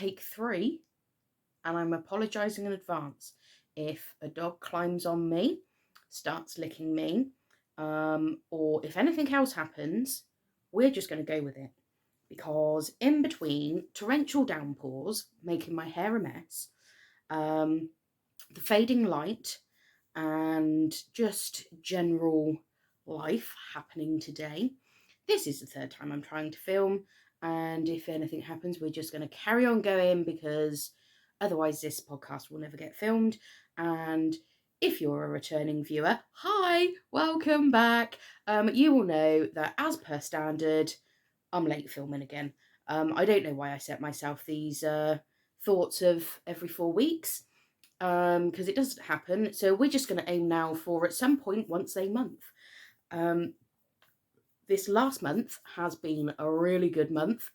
take 3, and I'm apologising in advance if a dog climbs on me, starts licking me, or if anything else happens. We're just going to go with it, because in between torrential downpours making my hair a mess, the fading light, and just general life happening today, this is the 3rd time I'm trying to film, and if anything happens, we're just going to carry on going, because otherwise this podcast will never get filmed. And if you're a returning viewer, hi, welcome back. You will know that, as per standard, I'm late filming again. I don't know why I set myself these thoughts of every 4 weeks, because it doesn't happen. So we're just going to aim now for at some point once a month. This last month has been a really good month.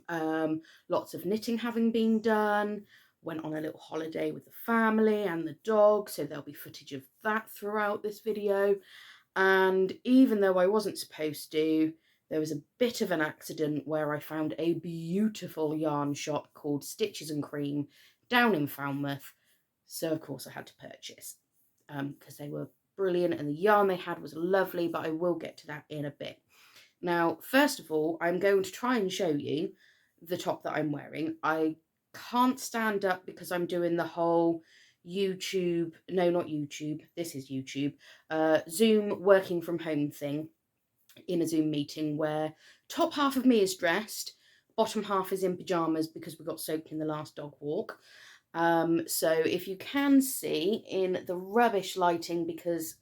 Lots of knitting having been done. Went on a little holiday with the family and the dog, so there'll be footage of that throughout this video. And even though I wasn't supposed to, there was a bit of an accident where I found a beautiful yarn shop called Stitches and Cream down in Falmouth. So of course I had to purchase, because they were brilliant and the yarn they had was lovely, but I will get to that in a bit. Now, first of all, I'm going to try and show you the top that I'm wearing. I can't stand up because I'm doing the whole YouTube, no, not YouTube, this is YouTube, Zoom working from home thing in a Zoom meeting, where top half of me is dressed, bottom half is in pyjamas because we got soaked in the last dog walk. So if you can see in the rubbish lighting, because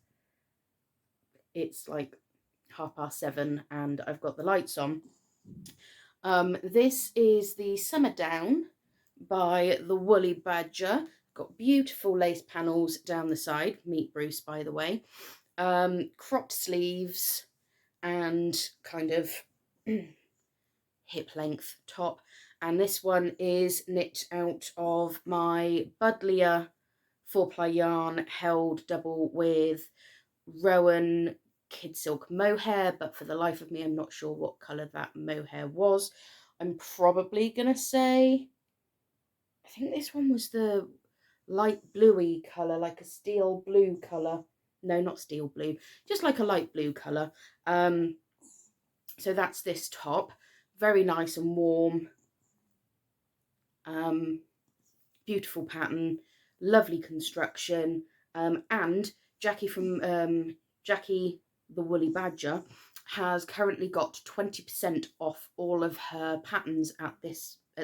it's like 7:30 and I've got the lights on, this is the Summerdown by the Woolly Badger. Got beautiful lace panels down the side, meet Bruce by the way, cropped sleeves and kind of hip length top. And this one is knit out of my Budleyer 4-ply yarn, held double with Rowan Kid Silk mohair, but for the life of me I'm not sure what colour that mohair was. I'm probably gonna say, I think this one was the light bluey colour, like a steel blue colour. No, not steel blue, just like a light blue colour. So that's this top, very nice and warm, beautiful pattern, lovely construction, and Jackie from Jackie the Woolly Badger has currently got 20% off all of her patterns at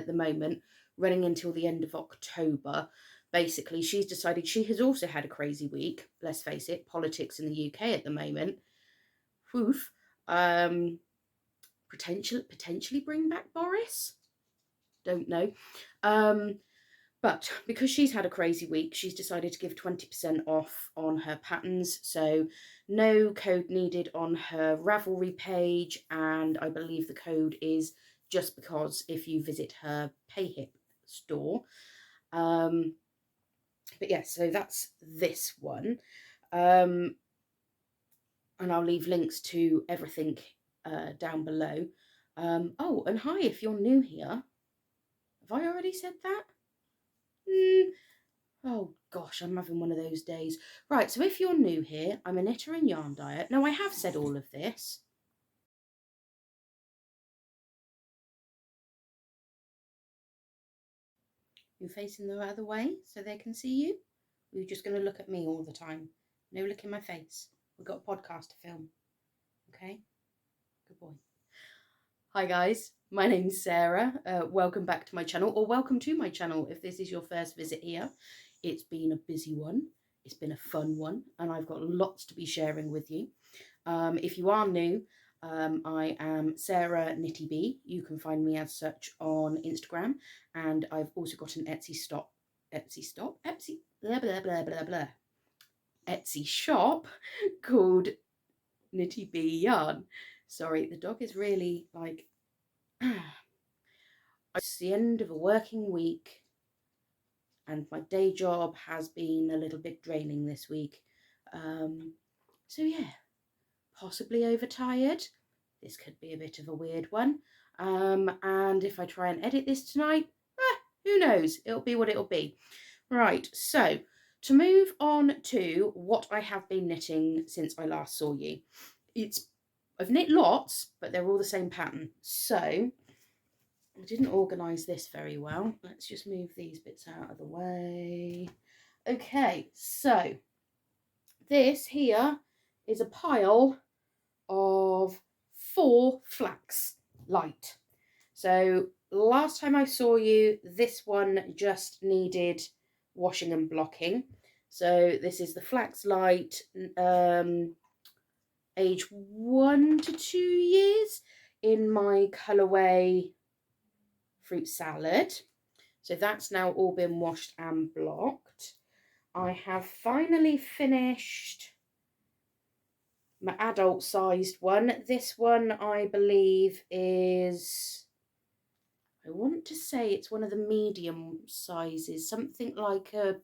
the moment, running until the end of October. Basically, she's decided she has also had a crazy week. Let's face it, politics in the UK at the moment. Woof. Potentially bring back Boris. Don't know. But because she's had a crazy week, she's decided to give 20% off on her patterns. So no code needed on her Ravelry page. And I believe the code is just because if you visit her PayHip store. But yeah, so that's this one. And I'll leave links to everything down below. Oh, and hi, if you're new here. Have I already said that? Oh gosh, I'm having one of those days. Right, so if you're new here, I'm a knitter and yarn dyer. Now, I have said all of this. You're facing the other way so they can see you? Or you're just going to look at me all the time? No look in my face. We've got a podcast to film. Okay? Good boy. Hi guys, my name's Sarah. Welcome back to my channel, or welcome to my channel if this is your first visit here. It's been a busy one, it's been a fun one, and I've got lots to be sharing with you. If you are new, I am SarahKnittyB. You can find me as such on Instagram, and I've also got an Etsy shop called KnittyBYarn. Sorry, the dog is really like, it's the end of a working week and my day job has been a little bit draining this week. So yeah, possibly overtired. This could be a bit of a weird one. And if I try and edit this tonight, who knows? It'll be what it'll be. Right, so to move on to what I have been knitting since I last saw you. I've knit lots, but they're all the same pattern. So I didn't organise this very well. Let's just move these bits out of the way. Okay, so this here is a pile of 4 flax light. So last time I saw you, this one just needed washing and blocking. So this is the Flax Light, age 1 to 2 years, in my colourway fruit salad. So that's now all been washed and blocked. I have finally finished my adult sized one. This one I believe is, I want to say it's one of the medium sizes, something like a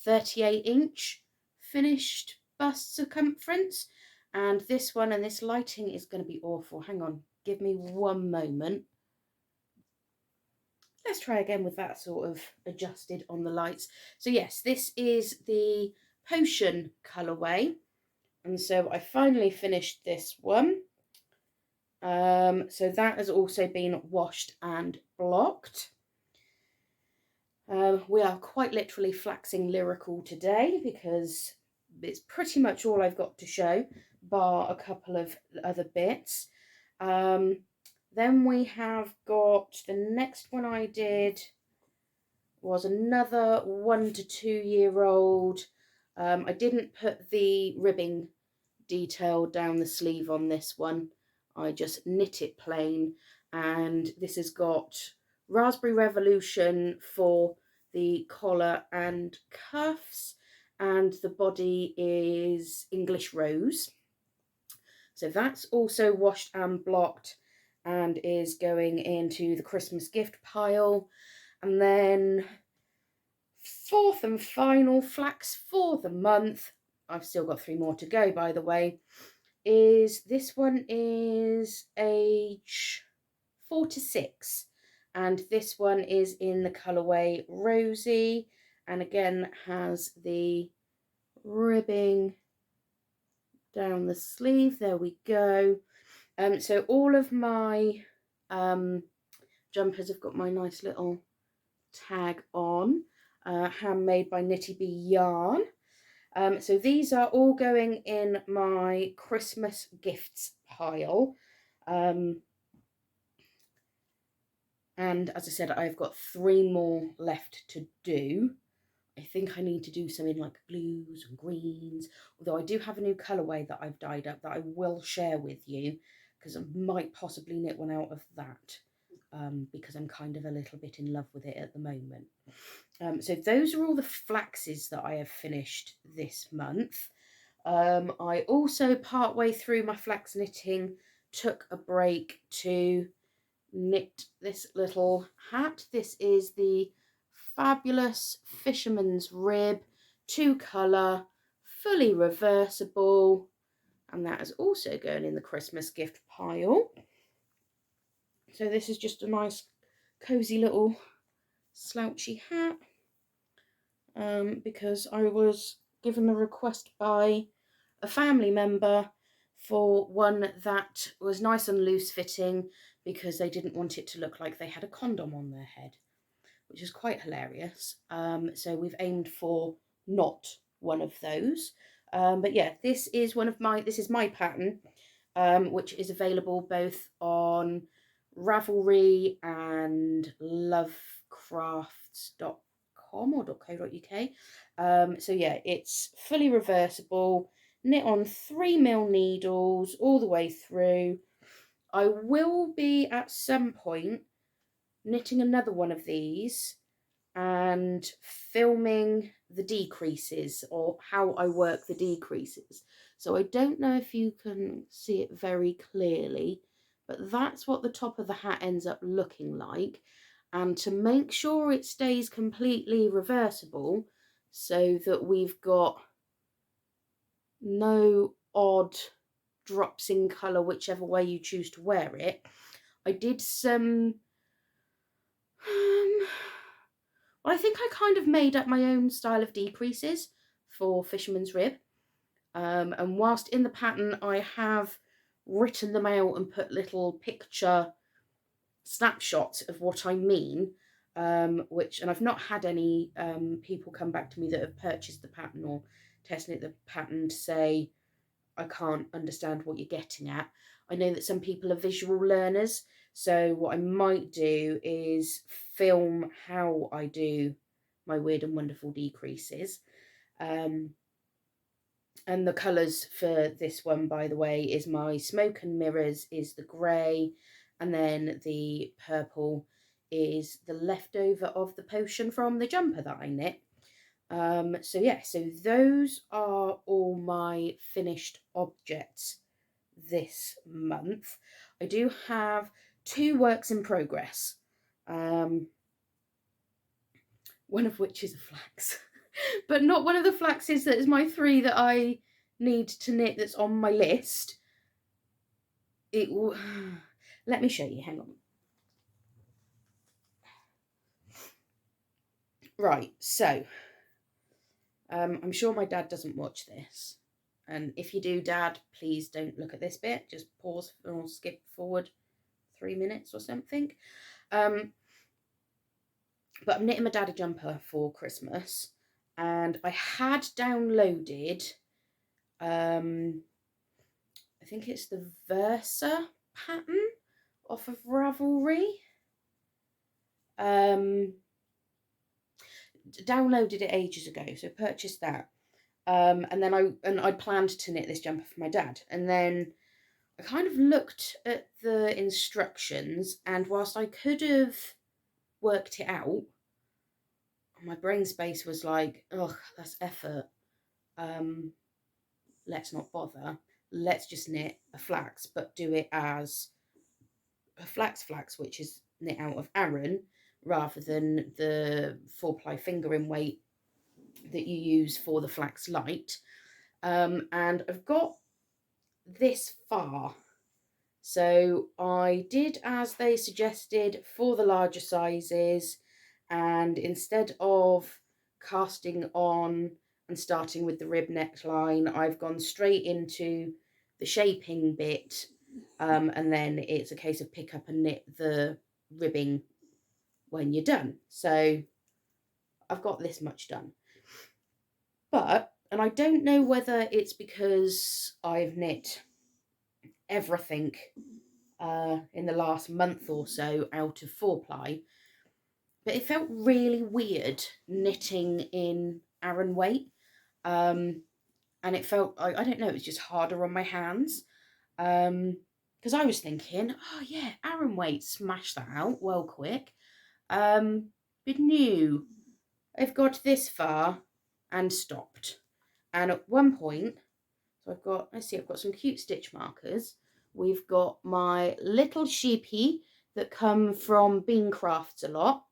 38-inch finished bust circumference. And this one, and this lighting is going to be awful. Hang on, give me one moment. Let's try again with that sort of adjusted on the lights. So yes, this is the Potion colourway. And so I finally finished this one. So that has also been washed and blocked. We are quite literally flaxing lyrical today because it's pretty much all I've got to show, bar a couple of other bits. Then we have got, the next one I did was another 1 to 2 year old. I didn't put the ribbing detail down the sleeve on this one. I just knit it plain, and this has got Raspberry Revolution for the collar and cuffs, and the body is English Rose. So that's also washed and blocked and is going into the Christmas gift pile. And then 4th and final flax for the month, I've still got 3 more to go by the way, is this one is age 4 to 6, and this one is in the colourway Rosie, and again has the ribbing down the sleeve. There we go. So all of my jumpers have got my nice little tag on, handmade by KnittyBYarn. So these are all going in my Christmas gifts pile. And as I said, I've got 3 more left to do. I think I need to do some in like blues and greens, although I do have a new colourway that I've dyed up that I will share with you, because I might possibly knit one out of that, because I'm kind of a little bit in love with it at the moment. So those are all the flaxes that I have finished this month. I also, partway through my flax knitting, took a break to knit this little hat. This is the fabulous Fishermans rib, 2 colour, fully reversible, and that is also going in the Christmas gift pile. So this is just a nice cozy little slouchy hat, because I was given a request by a family member for one that was nice and loose fitting, because they didn't want it to look like they had a condom on their head, which is quite hilarious. So we've aimed for not one of those. But yeah, this is my pattern, which is available both on Ravelry and lovecrafts.com or .co.uk. So yeah, it's fully reversible, knit on 3mm needles all the way through. I will be at some point knitting another one of these and filming the decreases, or how I work the decreases. So I don't know if you can see it very clearly, but that's what the top of the hat ends up looking like. And to make sure it stays completely reversible, so that we've got no odd drops in colour whichever way you choose to wear it, I did some I think I kind of made up my own style of decreases for Fisherman's Rib. And whilst in the pattern I have written them out and put little picture snapshots of what I mean, and I've not had any people come back to me that have purchased the pattern or tested the pattern to say, I can't understand what you're getting at. I know that some people are visual learners, so what I might do is film how I do my weird and wonderful decreases. And the colours for this one, by the way, is my Smoke and Mirrors is the grey, and then the purple is the leftover of the potion from the jumper that I knit. So yeah, so those are all my finished objects this month. I do have 2 works in progress, one of which is a flax, but not one of the flaxes that is my 3 that I need to knit that's on my list. It will... Let me show you, hang on. Right, so I'm sure my dad doesn't watch this, and if you do, Dad, please don't look at this bit, just pause or skip forward 3 minutes or something. But I'm knitting my dad a jumper for Christmas, and I had downloaded I think it's the Versa pattern off of Ravelry. Downloaded it ages ago, so purchased that. And then I planned to knit this jumper for my dad, and then I kind of looked at the instructions, and whilst I could have worked it out, my brain space was like, ugh, that's effort. Let's not bother. Let's just knit a flax, but do it as a flax, which is knit out of Aran, rather than the 4-ply fingering weight that you use for the flax light. And I've got this far. So I did as they suggested for the larger sizes, and instead of casting on and starting with the rib neckline, I've gone straight into the shaping bit, and then it's a case of pick up and knit the ribbing when you're done. So I've got this much done. But, and I don't know whether it's because I've knit everything in the last month or so out of 4-ply, but it felt really weird knitting in Aran weight, and it felt, I don't know, it was just harder on my hands, because I was thinking, oh yeah, Aran weight, smash that out well quick, but no, I've got this far and stopped. And at one point, so I've got, let's see, I've got some cute stitch markers. We've got my little sheepy that come from Bean Crafts a lot.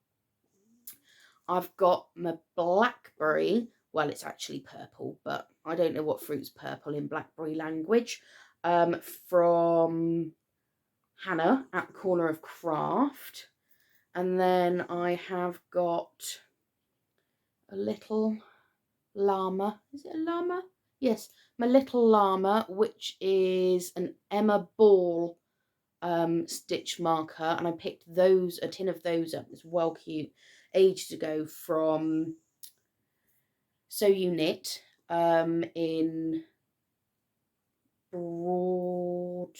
I've got my blackberry, well, it's actually purple, but I don't know what fruit's purple in blackberry language, from Hannah at the Corner of Craft. And then I have got a little llama. Is it a llama? Yes, my little llama, which is an Emma Ball stitch marker, and I picked those, a tin of those up. It's well cute, ages ago from So You Knit in Broadtown?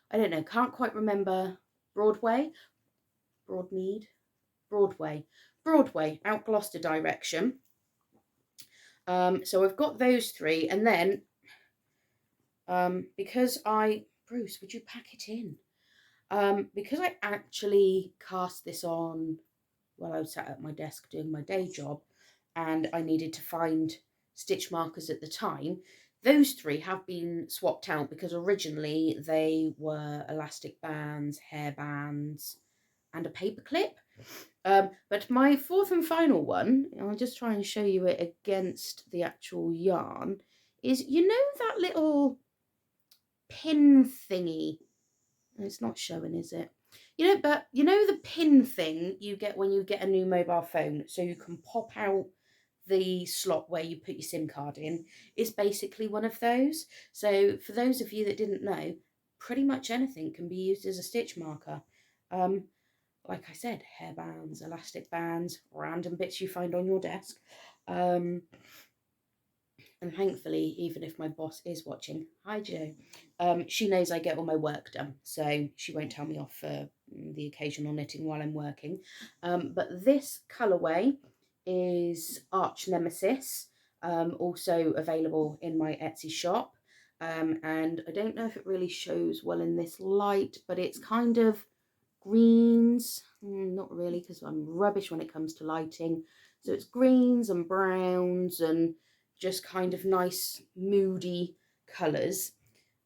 I don't know, can't quite remember. Broadway? Broadmead? Broadway, out Gloucester direction. So I've got those 3, and then because Bruce, would you pack it in? Because I actually cast this on while I was sat at my desk doing my day job, and I needed to find stitch markers at the time, those 3 have been swapped out because originally they were elastic bands, hair bands, and a paper clip. But my 4th and final one, I'll just try and show you it against the actual yarn, is, you know, that little pin thingy? It's not showing, is it? But you know the pin thing you get when you get a new mobile phone, so you can pop out the slot where you put your SIM card in, is basically one of those. So for those of you that didn't know, pretty much anything can be used as a stitch marker. Like I said, hairbands, elastic bands, random bits you find on your desk. And thankfully, even if my boss is watching, hi Joe, she knows I get all my work done, so she won't tell me off for the occasional knitting while I'm working. But this colourway is Arch Nemesis, also available in my Etsy shop. And I don't know if it really shows well in this light, but it's kind of greens, not really, because I'm rubbish when it comes to lighting. So it's greens and browns and just kind of nice moody colours.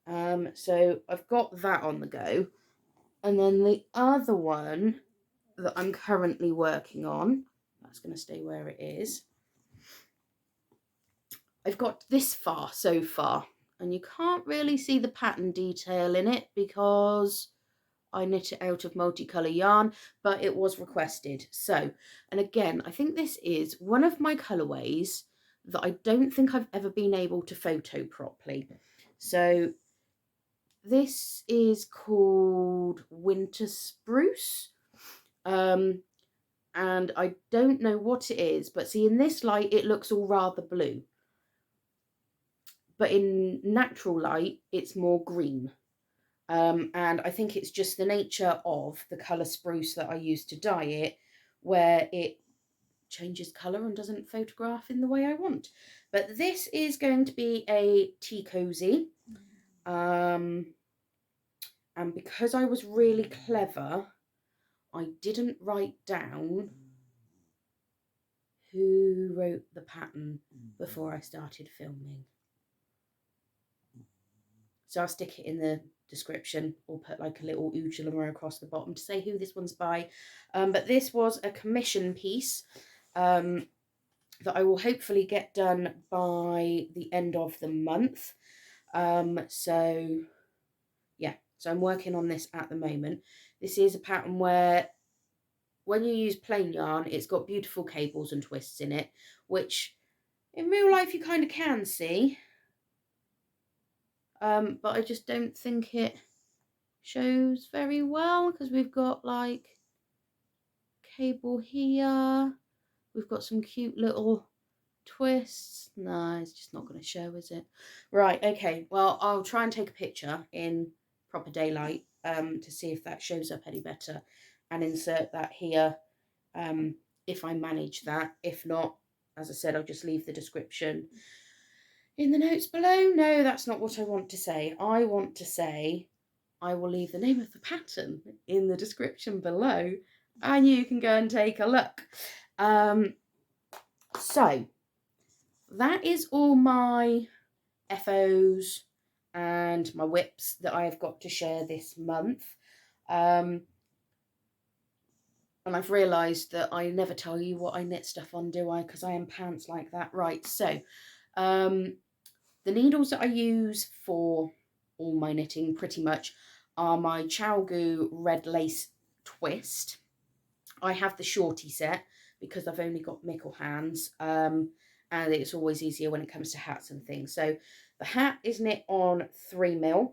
So I've got that on the go. And then the other one that I'm currently working on, that's going to stay where it is. I've got this far so far, and you can't really see the pattern detail in it because I knit it out of multicolour yarn, but it was requested. So, and again, I think this is one of my colourways that I don't think I've ever been able to photo properly. So this is called Winter Spruce. And I don't know what it is, but see in this light, it looks all rather blue. But in natural light, it's more green. And I think it's just the nature of the colour spruce that I use to dye it, where it changes colour and doesn't photograph in the way I want. But this is going to be a tea cozy. And because I was really clever, I didn't write down who wrote the pattern before I started filming. So I'll stick it in the description or put like a little ujula across the bottom to say who this one's by. But this was a commission piece that I will hopefully get done by the end of the month. So yeah, so I'm working on this at the moment. This is a pattern where when you use plain yarn, it's got beautiful cables and twists in it, which in real life you kind of can see. But I just don't think it shows very well because we've got like cable here. We've got some cute little twists. No, it's just not going to show, is it? Right, okay. Well, I'll try and take a picture in proper daylight to see if that shows up any better and insert that here if I manage that. If not, as I said, I'll just leave the description in the notes below. No, that's not what I want to say. I want to say I will leave the name of the pattern in the description below and you can go and take a look. So that is all my FOs and my whips that I've got to share this month. And I've realised that I never tell you what I knit stuff on, do I? Because I am pants like that. Right, so the needles that I use for all my knitting pretty much are my Chalgu red lace twist. I have the shorty set because I've only got mickle hands, and it's always easier when it comes to hats and things. So the hat is knit on 3mm.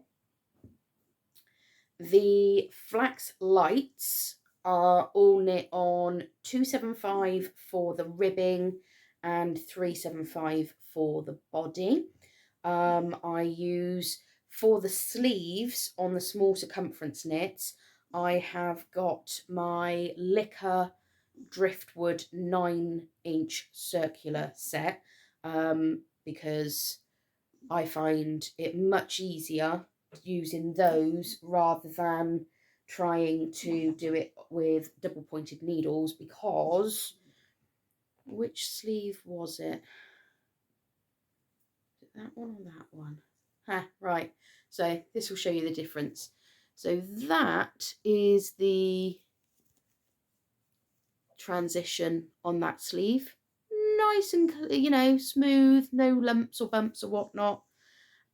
The flax lights are all knit on 275 for the ribbing and 375 for the body. I use, for the sleeves on the small circumference knits, I have got my Licker Driftwood 9-inch circular set because I find it much easier using those rather than trying to do it with double pointed needles, because which sleeve was it? That one or that one? Right, so this will show you the difference. So that is the transition on that sleeve, nice and, you know, smooth, no lumps or bumps or whatnot.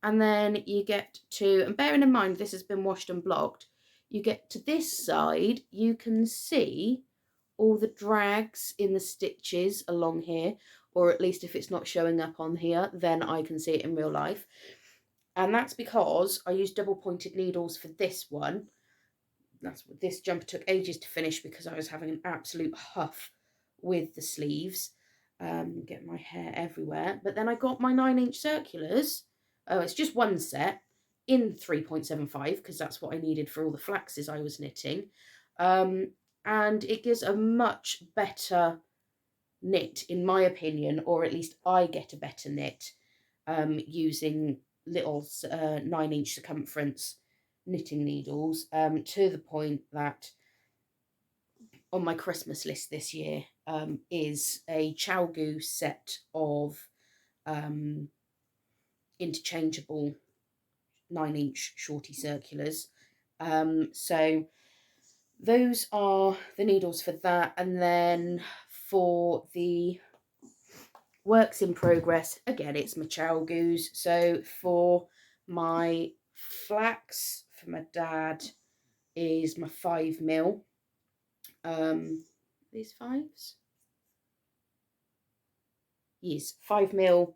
And then you get to, and bearing in mind this has been washed and blocked, you get to this side, you can see all the drags in the stitches along here, or at least if it's not showing up on here, then I can see it in real life. And that's because I used double pointed needles for this one. This jumper took ages to finish because I was having an absolute huff with the sleeves. Get my hair everywhere. But then I got my 9-inch circulars. Oh, it's just one set in 3.75 because that's what I needed for all the flaxes I was knitting. And it gives a much better knit, in my opinion, or at least I get a better knit using little 9-inch circumference knitting needles, to the point that on my Christmas list this year is a Chalgu set of interchangeable 9-inch shorty circulars. So those are the needles for that. And then for the works in progress, again, it's my Chalgus. So for my flax for my dad is my 5mm. These 5s? Yes, 5mm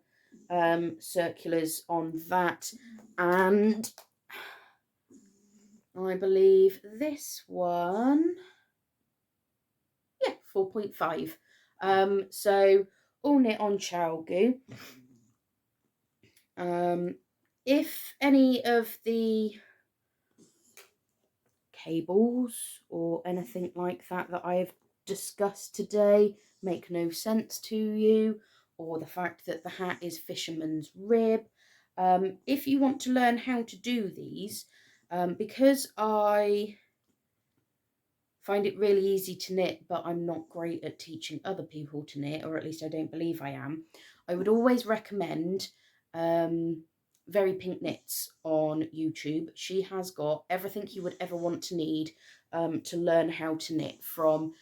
circulars on that. And I believe this one, yeah, 4.5. So all knit on Chalgu. If any of the cables or anything like that I've discussed today make no sense to you, or the fact that the hat is Fisherman's rib, if you want to learn how to do these, because I find it really easy to knit, but I'm not great at teaching other people to knit, or at least I don't believe I am, I would always recommend Very Pink Knits on YouTube. She has got everything you would ever want to need to learn how to knit, from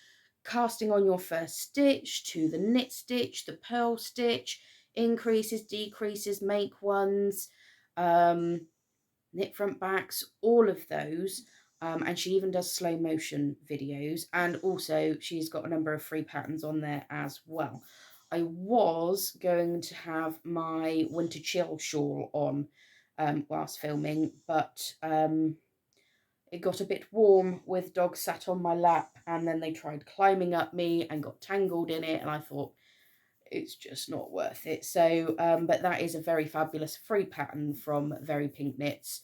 casting on your first stitch to the knit stitch, the purl stitch, increases, decreases, make ones, knit front backs, all of those. And she even does slow motion videos, and also she's got a number of free patterns on there as well. I was going to have my winter chill shawl on whilst filming, but it got a bit warm with dogs sat on my lap, and then they tried climbing up me and got tangled in it, and I thought it's just not worth it. So but that is a very fabulous free pattern from Very Pink Knits.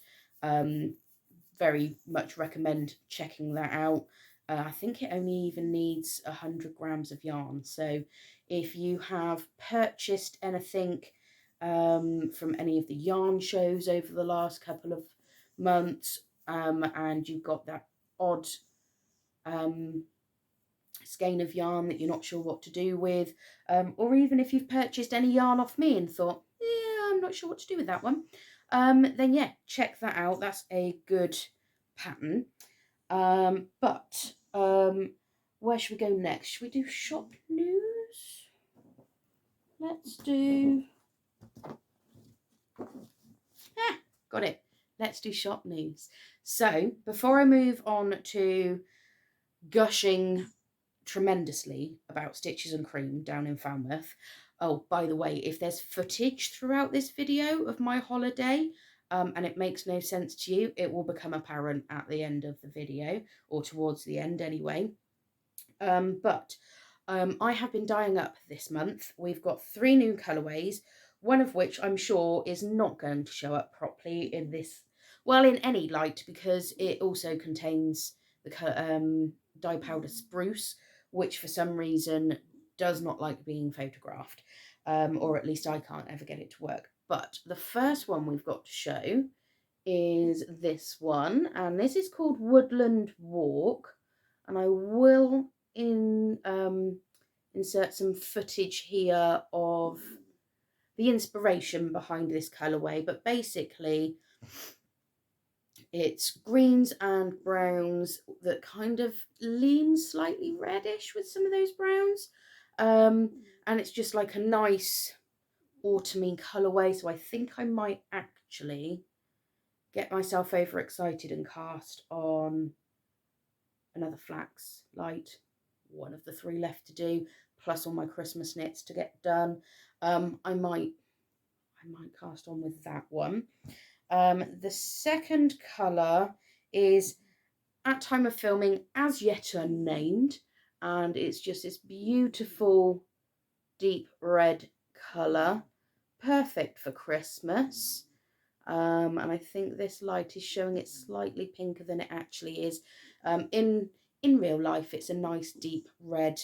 Very much recommend checking that out. I think it only even needs 100 grams of yarn. So if you have purchased anything from any of the yarn shows over the last couple of months, and you've got that odd skein of yarn that you're not sure what to do with, or even if you've purchased any yarn off me and thought, yeah, I'm not sure what to do with that one, then yeah, check that out. That's a good pattern. But where should we go next? Should we do shop news? Let's do... got it. Let's do shop news. So before I move on to gushing tremendously about Stitches and Cream down in Falmouth. Oh, by the way, if there's footage throughout this video of my holiday and it makes no sense to you, it will become apparent at the end of the video, or towards the end anyway. But I have been dyeing up this month. We've got 3 new colourways, one of which I'm sure is not going to show up properly in this, well, in any light, because it also contains the dye powder Spruce, which for some reason does not like being photographed, or at least I can't ever get it to work. But the first one we've got to show is this one, and this is called Woodland Walk, and I will insert some footage here of the inspiration behind this colourway, but basically it's greens and browns that kind of lean slightly reddish with some of those browns, and it's just like a nice autumny colourway. So I think I might actually get myself overexcited and cast on another flax light, one of the 3 left to do, plus all my Christmas knits to get done. I might cast on with that one. The second colour is, at time of filming, As Yet Unnamed, and it's just this beautiful deep red colour, perfect for Christmas. And I think this light is showing it slightly pinker than it actually is. In real life, it's a nice deep red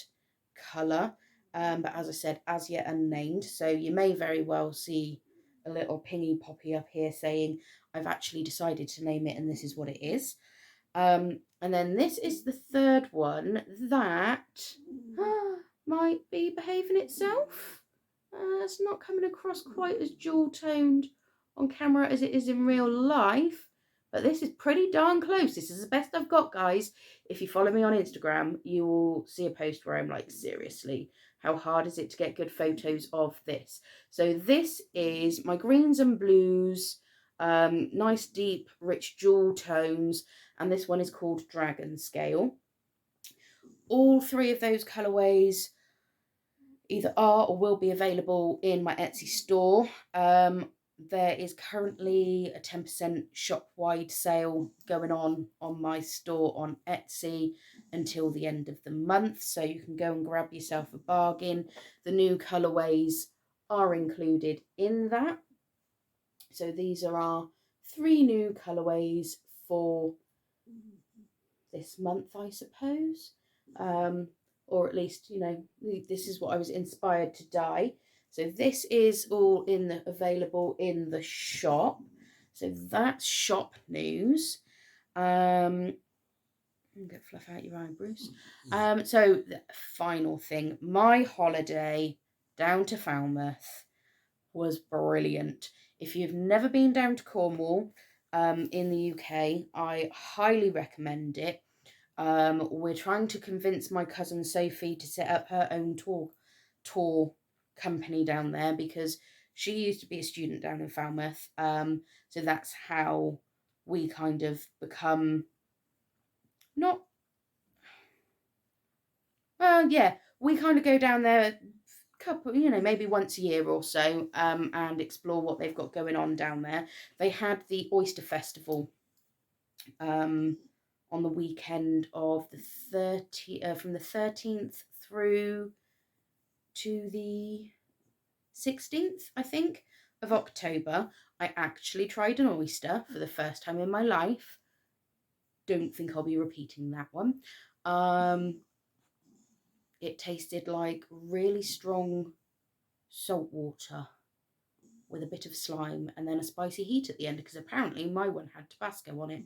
colour, but as I said, As Yet Unnamed, so you may very well see a little pingy poppy up here saying I've actually decided to name it and this is what it is. And then this is the third one that might be behaving itself. It's not coming across quite as jewel toned on camera as it is in real life, but this is pretty darn close. This is the best I've got, guys. If you follow me on Instagram, you will see a post where I'm like, seriously, how hard is it to get good photos of this? So this is my greens and blues, nice deep rich jewel tones, and this one is called Dragon Scale. All 3 of those colourways either are or will be available in my Etsy store. There is currently a 10% shop-wide sale going on my store on Etsy until the end of the month, so you can go and grab yourself a bargain. The new colourways are included in that. So these are our 3 new colourways for this month, I suppose. Or at least, you know, this is what I was inspired to dye. So this is all available in the shop. So that's shop news. Get fluff out your eye, Bruce. So the final thing, my holiday down to Falmouth was brilliant. If you've never been down to Cornwall, in the UK, I highly recommend it. We're trying to convince my cousin Sophie to set up her own tour company down there because she used to be a student down in Falmouth. So that's how we kind of become we kind of go down there couple, you know, maybe once a year or so, and explore what they've got going on down there. They had the Oyster Festival on the weekend of the from the 13th through to the 16th, I think, of October. I actually tried an oyster for the first time in my life. Don't think I'll be repeating that one. It tasted like really strong salt water with a bit of slime and then a spicy heat at the end, because apparently my one had Tabasco on it.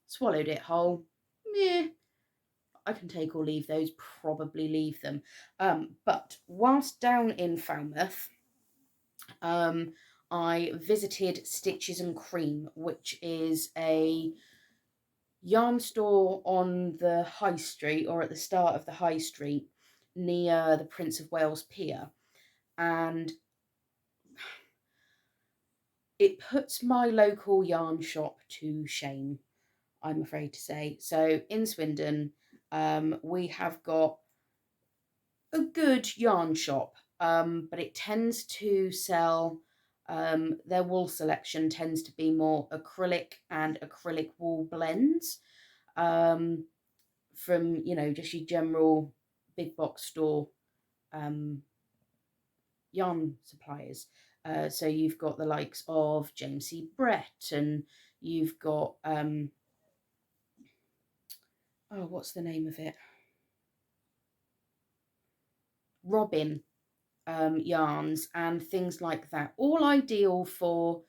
Swallowed it whole. Meh. I can take or leave those, probably leave them. But whilst down in Falmouth, I visited Stitches and Cream, which is a yarn store on the high street, or at the start of the high street, near the Prince of Wales Pier. And it puts my local yarn shop to shame, I'm afraid to say. So in Swindon, we have got a good yarn shop, but it tends to sell, their wool selection tends to be more acrylic and acrylic wool blends, from, you know, just your general big box store yarn suppliers. So you've got the likes of James C. Brett, and you've got what's the name of it? Robin yarns and things like that. All ideal for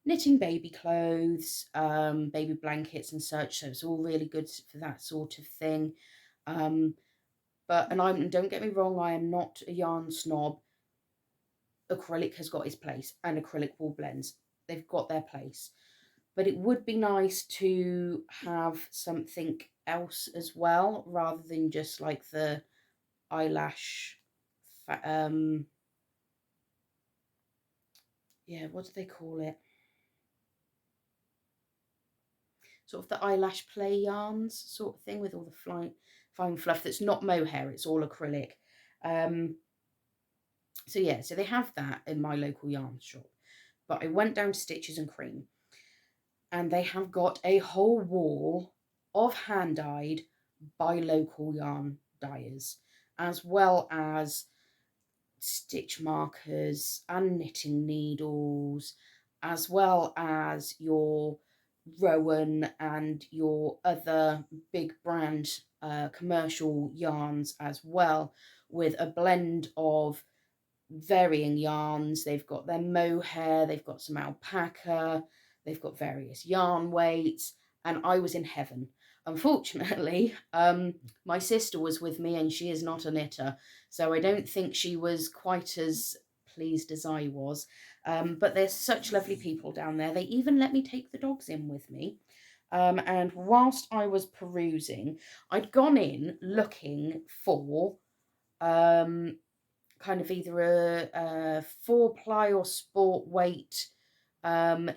knitting baby clothes, baby blankets and such. So it's all really good for that sort of thing. And don't get me wrong, I am not a yarn snob. Acrylic has got its place, and acrylic wool blends, they've got their place. But it would be nice to have something else as well, rather than just like the eyelash, what do they call it? sort of the eyelash play yarns sort of thing, with all the fine fluff that's not mohair, it's all acrylic. So yeah, so they have that in my local yarn shop. But I went down to Stitches and Cream, and they have got a whole wall of hand-dyed by local yarn dyers, as well as stitch markers and knitting needles, as well as your Rowan and your other big brand commercial yarns as well, with a blend of varying yarns. They've got their mohair, they've got some alpaca, they've got various yarn weights, and I was in heaven. Unfortunately, my sister was with me, and she is not a knitter, so I don't think she was quite as pleased as I was. But there's such lovely people down there. They even let me take the dogs in with me. And whilst I was perusing, I'd gone in looking for kind of either a 4-ply or sport weight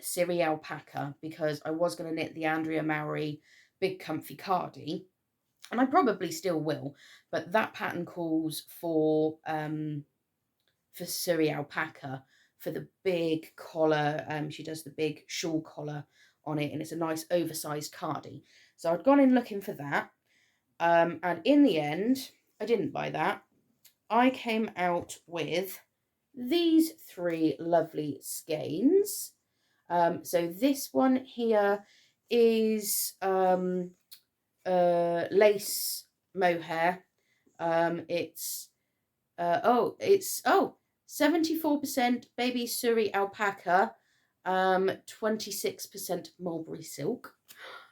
Siri alpaca, because I was going to knit the Andrea Mowry big comfy cardi, and I probably still will, but that pattern calls for Siri alpaca for the big collar. She does the big shawl collar on it, and it's a nice oversized cardi. So I'd gone in looking for that, and in the end I didn't buy that. I came out with these 3 lovely skeins. So this one here is lace mohair. It's 74% baby Surrey alpaca, 26% mulberry silk.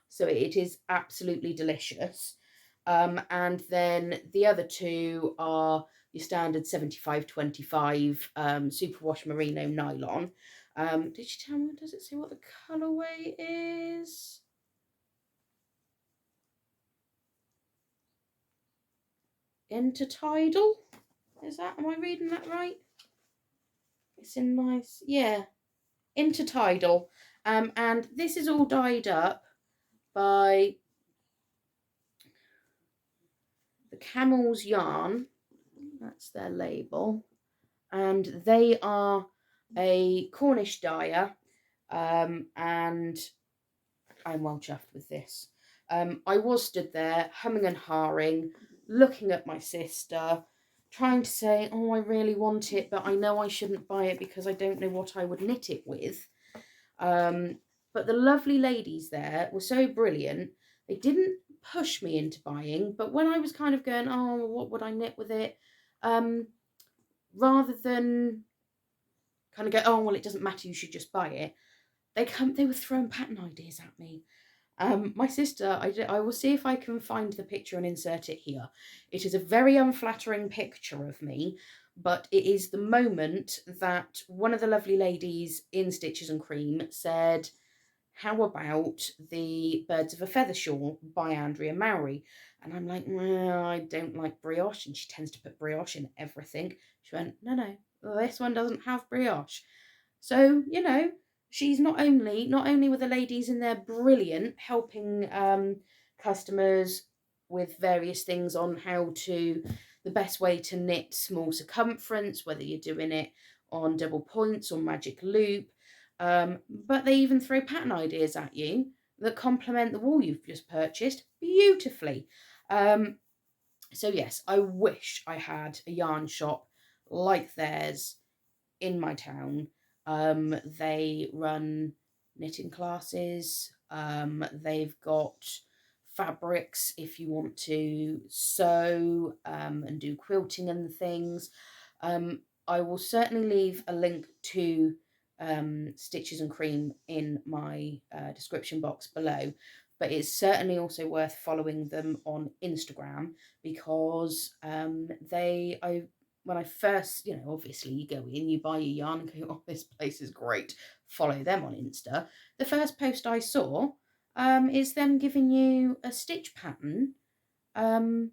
So it is absolutely delicious. And then the other 2 are your standard 75-25 superwash merino nylon. Did she tell me, does it say what the colourway is? Intertidal? Is that, am I reading that right? It's in nice, yeah, Intertidal. And this is all dyed up by the Camel's Yarn. That's their label. And they are a Cornish dyer, and I'm well chuffed with this. I was stood there humming and hawing, looking at my sister, trying to say, oh, I really want it, but I know I shouldn't buy it because I don't know what I would knit it with. But the lovely ladies there were so brilliant. They didn't push me into buying, but when I was kind of going, oh, what would I knit with it? Rather than kind of go, oh, well, it doesn't matter, you should just buy it, they were throwing pattern ideas at me. My sister, I will see if I can find the picture and insert it here. It is a very unflattering picture of me, but it is the moment that one of the lovely ladies in Stitches and Cream said, how about the Birds of a Feather shawl by Andrea Mowry? And I'm like, well, I don't like brioche, and she tends to put brioche in everything. She went, no, this one doesn't have brioche. So, you know, she's not only were the ladies in there brilliant, helping customers with various things on the best way to knit small circumference, whether you're doing it on double points or magic loop, but they even throw pattern ideas at you that complement the wool you've just purchased beautifully. So yes, I wish I had a yarn shop like theirs in my town. They run knitting classes. They've got fabrics if you want to sew and do quilting and things. I will certainly leave a link to Stitches and Cream in my description box below, but it's certainly also worth following them on Instagram, because when I first, obviously you go in, you buy your yarn and go, oh, this place is great, follow them on Insta. The first post I saw is them giving you a stitch pattern and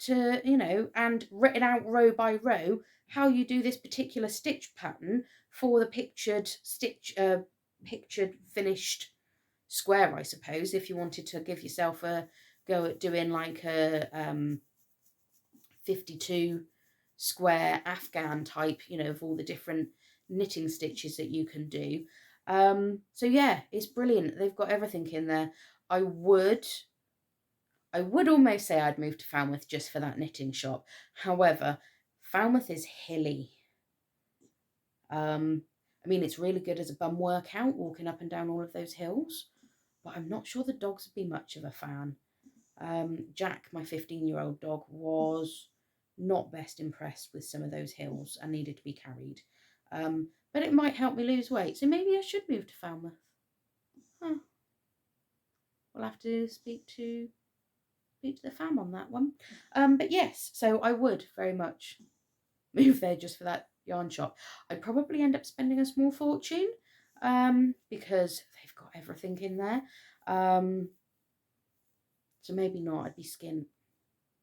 written out row by row how you do this particular stitch pattern for the pictured finished square, I suppose, if you wanted to give yourself a go at doing like a 52 square Afghan type, you know, of all the different knitting stitches that you can do. So yeah, it's brilliant. They've got everything in there. I would almost say I'd move to Falmouth just for that knitting shop. However, Falmouth is hilly. I mean, it's really good as a bum workout, walking up and down all of those hills, but I'm not sure the dogs would be much of a fan. Jack, my 15-year-old dog, was not best impressed with some of those hills and needed to be carried. But it might help me lose weight, so maybe I should move to Falmouth. Huh. We'll have to speak to the fam on that one. But yes, so I would very much move there just for that yarn shop. I'd probably end up spending a small fortune because they've got everything in there. So maybe not, I'd be skint.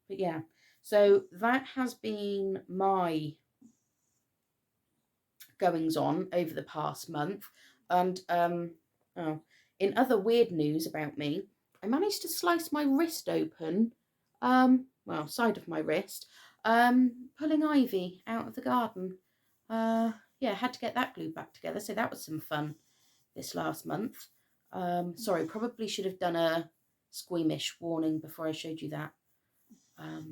But yeah, so that has been my goings on over the past month. And in other weird news about me, I managed to slice my wrist open, well, side of my wrist, pulling ivy out of the garden. Yeah, had to get that glued back together, so that was some fun this last month. Sorry, probably should have done a squeamish warning before I showed you that. But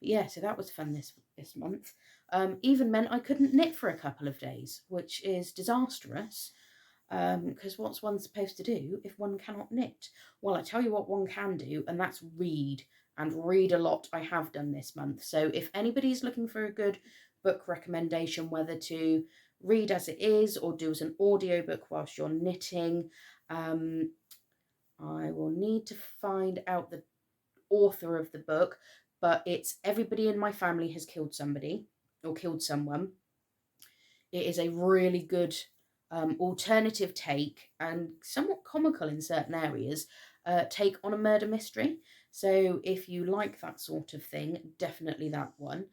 yeah, so that was fun this month. Even meant I couldn't knit for a couple of days, which is disastrous, because what's one supposed to do if one cannot knit? Well, I tell you what one can do, and that's read, and read a lot. I have done this month. So if anybody's looking for a good book recommendation, whether to read as it is or do as an audiobook whilst you're knitting, I will need to find out the author of the book, but it's Everybody in My Family Has Killed Somebody or Killed Someone. It is a really good alternative take, and somewhat comical in certain areas, take on a murder mystery. So if you like that sort of thing, definitely that one.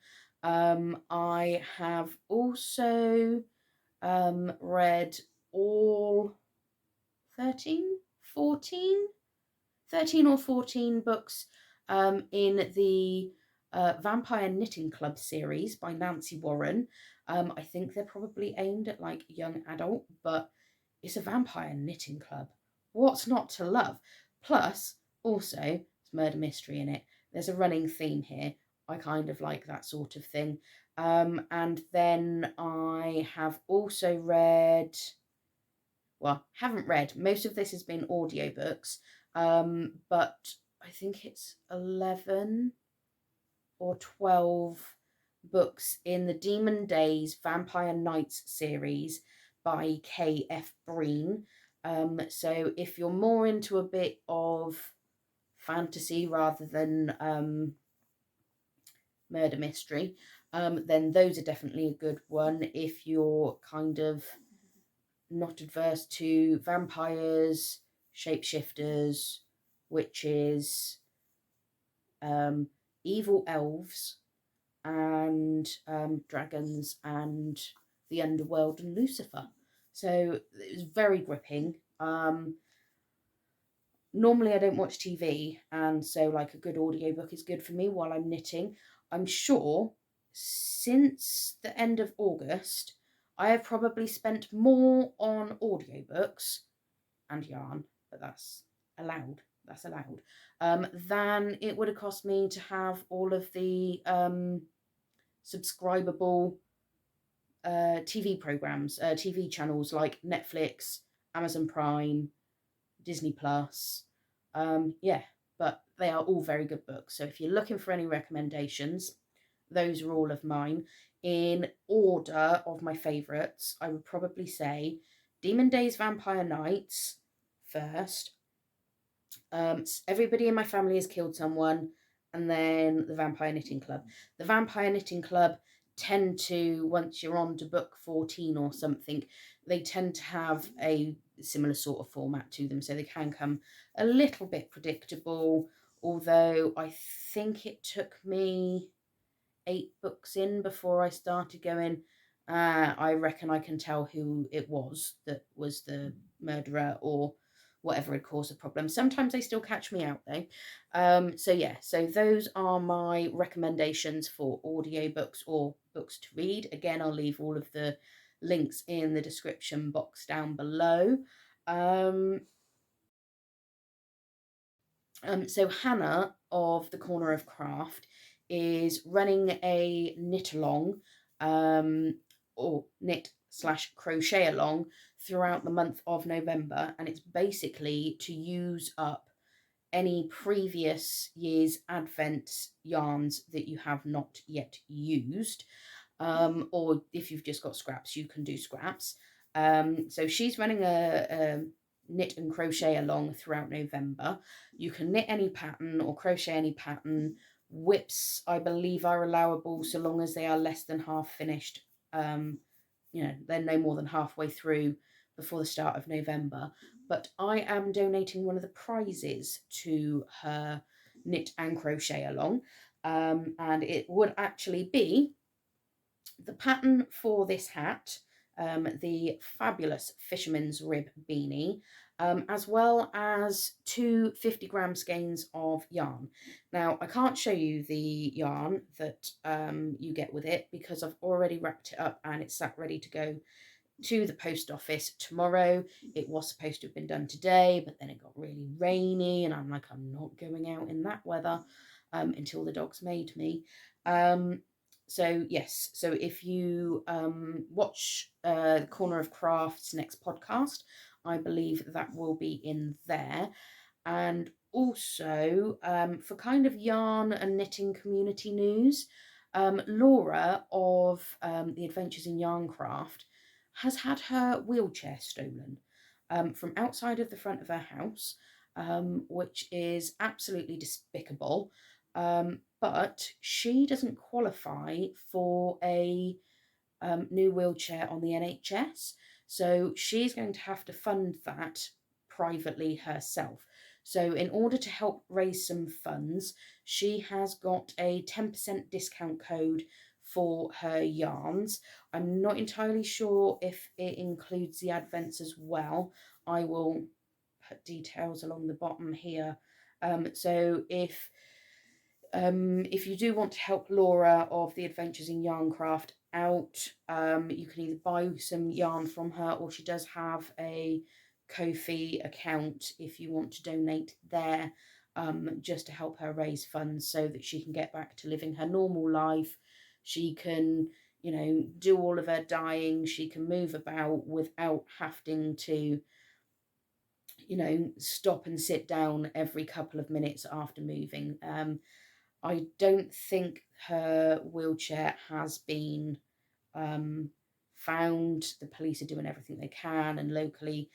I have also read all 13 or 14 books in the Vampire Knitting Club series by Nancy Warren. I think they're probably aimed at like young adult, but it's a vampire knitting club. What's not to love? Plus, also, it's murder mystery in it. There's a running theme here. I kind of like that sort of thing. And then I have also read, well, haven't read, most of this has been audiobooks, but I think it's 11 or 12 books in the Demon Days Vampire Nights series by K.F. Breene. So if you're more into a bit of fantasy rather than murder mystery, then those are definitely a good one. If you're kind of not adverse to vampires, shapeshifters, witches, evil elves, and dragons, and the underworld, and Lucifer. So it was very gripping. Normally I don't watch TV, and so like a good audiobook is good for me while I'm knitting. I'm sure since the end of August I have probably spent more on audiobooks and yarn, but that's allowed, than it would have cost me to have all of the subscribable TV programs, TV channels like Netflix, Amazon Prime, Disney Plus. Yeah, but they are all very good books. So if you're looking for any recommendations, those are all of mine. In order of my favourites, I would probably say Demon Days Vampire Nights first. Everybody in My Family Has Killed Someone, and then the Vampire Knitting Club. The Vampire Knitting Club tend to, once you're on to book 14 or something, they tend to have a similar sort of format to them, so they can come a little bit predictable, although I think it took me 8 books in before I started going, I reckon I can tell who it was that was the murderer or whatever had caused the problem. Sometimes they still catch me out though. So yeah, so those are my recommendations for audiobooks or books to read. Again, I'll leave all of the links in the description box down below. So Hannah of the Corner of Craft is running a knit along, or knit/crochet along throughout the month of November, and it's basically to use up any previous year's Advent yarns that you have not yet used, or if you've just got scraps, you can do scraps. So she's running a knit and crochet along throughout November. You can knit any pattern or crochet any pattern. Whips, I believe, are allowable so long as they are less than half finished. They're no more than halfway through before the start of November. But I am donating one of the prizes to her knit and crochet along, and it would actually be the pattern for this hat, the fabulous Fisherman's rib beanie, as well as two 50-gram skeins of yarn. Now, I can't show you the yarn that you get with it because I've already wrapped it up and it's sat ready to go to the post office tomorrow. It was supposed to have been done today, but then it got really rainy and I'm like, I'm not going out in that weather until the dogs made me. So yes, so if you watch the Corner of Crafts next podcast, I believe that will be in there. And also for kind of yarn and knitting community news, Laura of the Adventures in Yarncraft has had her wheelchair stolen from outside of the front of her house, which is absolutely despicable. But she doesn't qualify for a new wheelchair on the NHS. So she's going to have to fund that privately herself. So in order to help raise some funds, she has got a 10% discount code for her yarns. I'm not entirely sure if it includes the advents as well. I will put details along the bottom here. So if you do want to help Laura of the Adventures in Yarncraft out, you can either buy some yarn from her, or she does have a Ko-fi account if you want to donate there, just to help her raise funds so that she can get back to living her normal life. She can, do all of her dyeing. She can move about without having to, stop and sit down every couple of minutes after moving. I don't think her wheelchair has been found. The police are doing everything they can, and locally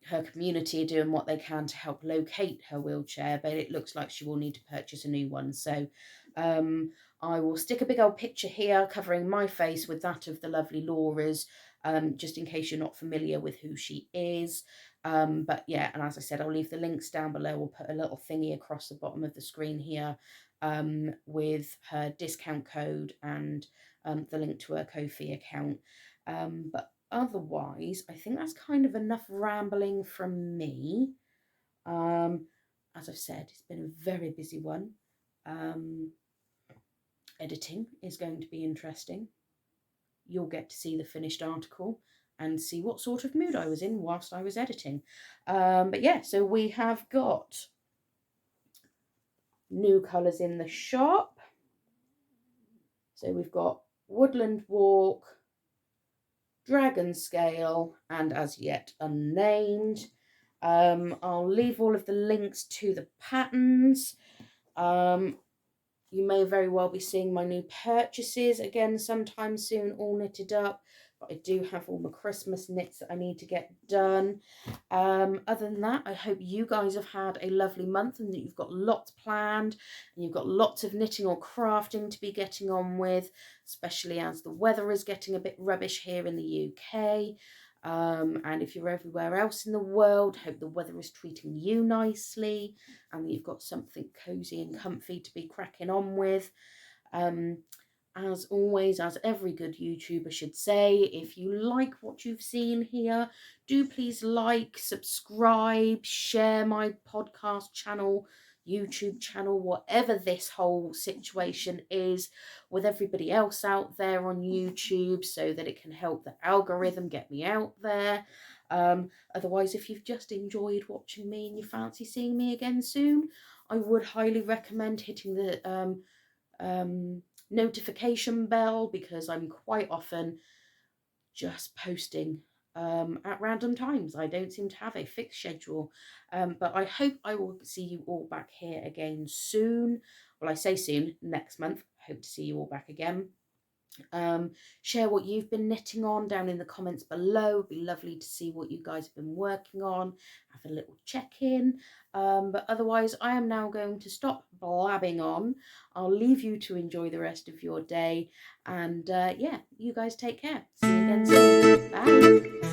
her community are doing what they can to help locate her wheelchair, but it looks like she will need to purchase a new one. So I will stick a big old picture here covering my face with that of the lovely Laura's, just in case you're not familiar with who she is. But yeah, and as I said, I'll leave the links down below. We'll put a little thingy across the bottom of the screen here with her discount code and the link to her Ko-fi account. But otherwise, I think that's kind of enough rambling from me. As I've said, it's been a very busy one. Editing is going to be interesting. You'll get to see the finished article and see what sort of mood I was in whilst I was editing. But yeah, so we have got new colours in the shop. So we've got Woodland Walk, Dragon Scale, and As Yet Unnamed. I'll leave all of the links to the patterns. You may very well be seeing my new purchases again sometime soon, all knitted up. But I do have all my Christmas knits that I need to get done. Other than that, I hope you guys have had a lovely month and that you've got lots planned and you've got lots of knitting or crafting to be getting on with, especially as the weather is getting a bit rubbish here in the UK. And if you're everywhere else in the world, hope the weather is treating you nicely and that you've got something cozy and comfy to be cracking on with. As always, as every good YouTuber should say, if you like what you've seen here, do please like, subscribe, share my podcast channel, YouTube channel, whatever this whole situation is, with everybody else out there on YouTube, so that it can help the algorithm get me out there. Otherwise, if you've just enjoyed watching me and you fancy seeing me again soon, I would highly recommend hitting the notification bell, because I'm quite often just posting at random times. I don't seem to have a fixed schedule, but I hope I will see you all back here again soon. Well, I say soon, next month. I hope to see you all back again. Share what you've been knitting on down in the comments below. It'd be lovely to see what you guys have been working on, have a little check-in. But otherwise, I am now going to stop blabbing on. I'll leave you to enjoy the rest of your day, and yeah, you guys take care. See you again soon. Bye.